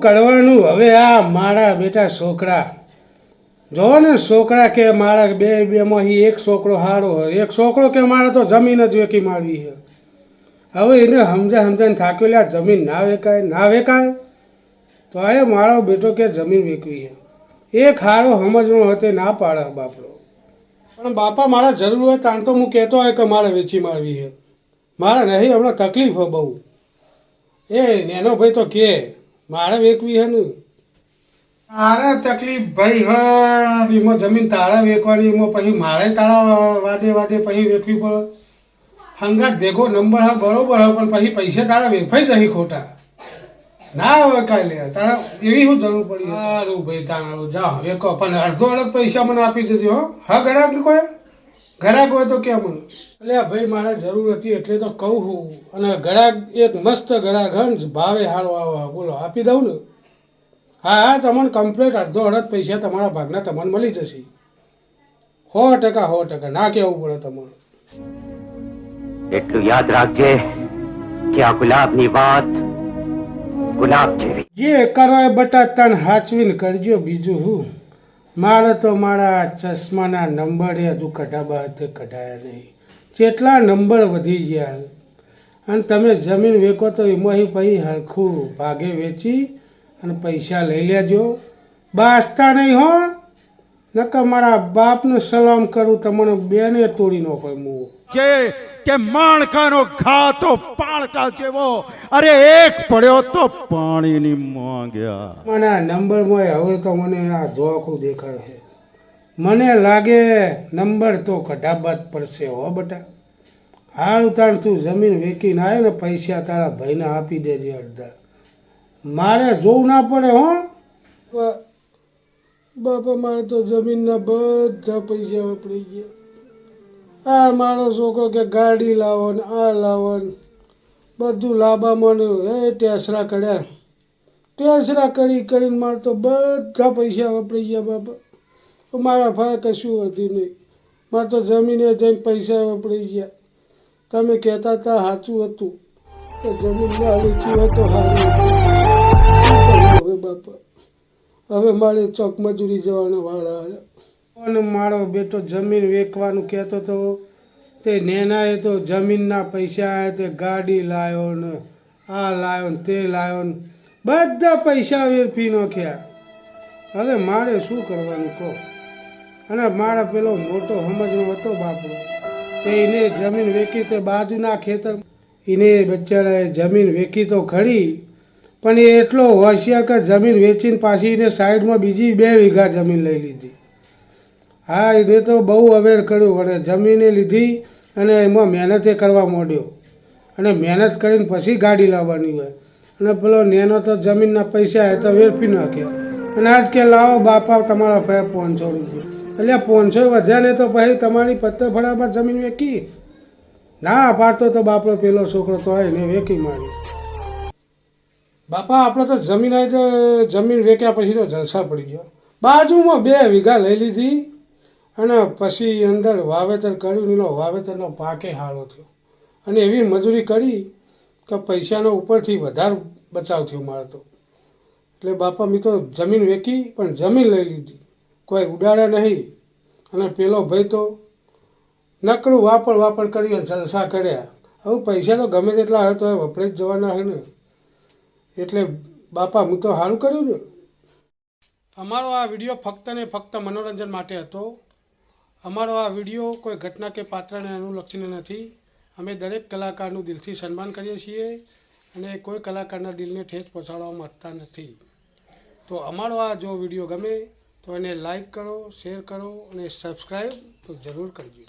કરવાનું હવે? આ મારા બેટા છોકરા જો ને, છોકરા કે મારા બેમાંથી એક છોકરો સારો હોય, એક છોકરો કે મારે તો જમીન જ વેકી મારવી છે. હવે એને સમજાઈને થાક્યો, લે જમીન ના વેકાય તો આ મારો બેટો કે જમીન વેકવી છે. એક હારો સમજણો હતો ના પાડે બાપડો. પણ બાપા મારા જરૂર હોય તાણ તો હું કહેતો હોય કે મારે વેચી મારવી છે. મારે નહીં, હમણાં તકલીફ હોય બહુ. એ નેનો ભાઈ તો કે મારે વેકવી છે ને. તારે તકલીફ ભાઈ હા, એમાં જમીન તારા વેચવાની, એમાં પછી મારે તારા વાદે પછી વેચવી પડે. હંગાત ભેગો નંબર હા બરોબર હા, પણ પછી પૈસા તારા વેફાઈ જઈ ખોટા ના હવે કાંઈ લે તારા એવી શું જરૂર પડી? સારું ભાઈ તારું જાઓ વેકો, પણ અડધો અડધ પૈસા મને આપી દેજો હો. હા ઘરાક કોઈ ઘરાક હોય તો કે મને એટલે ભાઈ મારે જરૂર હતી એટલે તો કહું છું. અને ઘરાક એક મસ્ત ઘરાક હંસ ભાવે સારો આવો બોલો આપી દઉં ને? હા તમને કમ્પ્લીટ અડધો અડધ પૈસા તમારા ભાગના તમને મળી જશે. 100% ના કહેવું પડે તમારે. એટલું યાદ રાખજે કે આ ગુલાબની વાત ગુલાબ જેવી. જે કરો એ બટા તન હાચવીને કરજો. બીજું હું મારે તો મારા ચશ્માના નંબર એ હજુ કઢાવા તે કઢાયા નહીં. જેટલા નંબર વધી ગયા અને તમે જમીન વેચો તો એમાંથી પછી હરખું ભાગે વેચી અને પૈસા લઈ લેજો. બાસતા નહીં હો, નકર મારા બાપને સલામ કરું તમને બેને તોડી નાખો મું. કે માણકાનો ઘા તો પાણકા જેવો, અરે એક પડ્યો તો પાણીની માંગ્યા. મને આ નંબરમાં હવે તો મને આ જોખું દેખાય છે. મને લાગે નંબર તો કઢાવવા જ પડશે હો બટા. હારું તાણ તું જમીન વેચીને આવે ને પૈસા તારા ભાઈને આપી દેજે અડધા. મારે જોવું ના પડે હો બાપા. મારે તો જમીનના બધા પૈસા વાપરી ગયા. આ મારો છોકરો કે ગાડી લાવો ને આ લાવો ને બધું લાવવામાં એ ટેસરા કર્યા. ટેસરા કરીને મારે તો બધા પૈસા વાપરી ગયા બાપા. મારા ભાઈ કશું હતું નહીં. મારે તો જમીને જઈને પૈસા વાપરી ગયા. તમે કહેતા હતા સાચું હતું કે જમીનમાં વેચી હોય તો સારું. હવે બાપા હવે મારે ચોક મજૂરી જવાના વાળા આવ્યા. અને મારો બેટો જમીન વેચવાનું કહેતો હતો તે નેનાએ તો જમીનના પૈસા તે ગાડી લાવ્યો ને આ લાવ્યો ને તે લાવ્યો ને બધા પૈસા વેરફી નાખ્યા. હવે મારે શું કરવાનું કહો? અને મારા પેલો મોટો સમજનો હતો બાપડો તે એને જમીન વેચી તે બાજુના ખેતર એને બચારાએ જમીન વેચી તો ખરી, પણ એ એટલો હોશિયાર કે જમીન વેચીને પાછી એને સાઈડમાં બીજી 2 વીઘા જમીન લઈ લીધી. હા એને તો બહુ અવેર કર્યું અને જમીને લીધી અને એમાં મહેનતે કરવા માંડ્યો. અને મહેનત કરીને પછી ગાડી લાવવાની હોય. અને પેલો નેનો તો જમીનના પૈસા એ તો વેરફી નાખ્યા. અને આજ કે લાવો બાપા તમારા ભાઈ 500 રૂપિયા. એટલે 500 વધ્યા ને તો પછી તમારી પત્તર ફળામાં જમીન વેચી ના પાડતો તો બાપડો પેલો છોકરો તો હોય ને વેચી મારી. બાપા આપણે તો જમીન આવી તો જમીન વેચ્યા પછી તો જલસા પડી ગયો. બાજુમાં 2 વીઘા લઈ લીધી અને પછી અંદર વાવેતર કર્યું. એનો વાવેતરનો પાકે સારો થયો અને એવી મજૂરી કરી કે પૈસાનો ઉપરથી વધારે બચાવ થયો મારે તો. એટલે બાપા મેં તો જમીન વેચી પણ જમીન લઈ લીધી, કોઈ ઉડાડ્યા નહીં. અને પેલો ભાઈ તો નકરું વાપર કરી જલસા કર્યા. હવે પૈસા તો ગમે તેટલા હોય તો વપરાઈ જ જવાના હોય ને. એટલે બાપા હું તો સારું કર્યું ને. અમારો આ વિડીયો ફક્ત ને ફક્ત મનોરંજન માટે હતો. અમારો આ વિડીયો કોઈ ઘટના કે પાત્રને અનુલક્ષીને નથી. અમે દરેક કલાકારનું દિલથી સન્માન કરીએ છીએ અને કોઈ કલાકારના દિલને ઠેસ પહોંચાડવા માંગતા નથી. તો અમારો આ જો વિડીયો ગમે તો એને લાઈક કરો, શેર કરો અને સબસ્ક્રાઈબ તો જરૂર કરજો.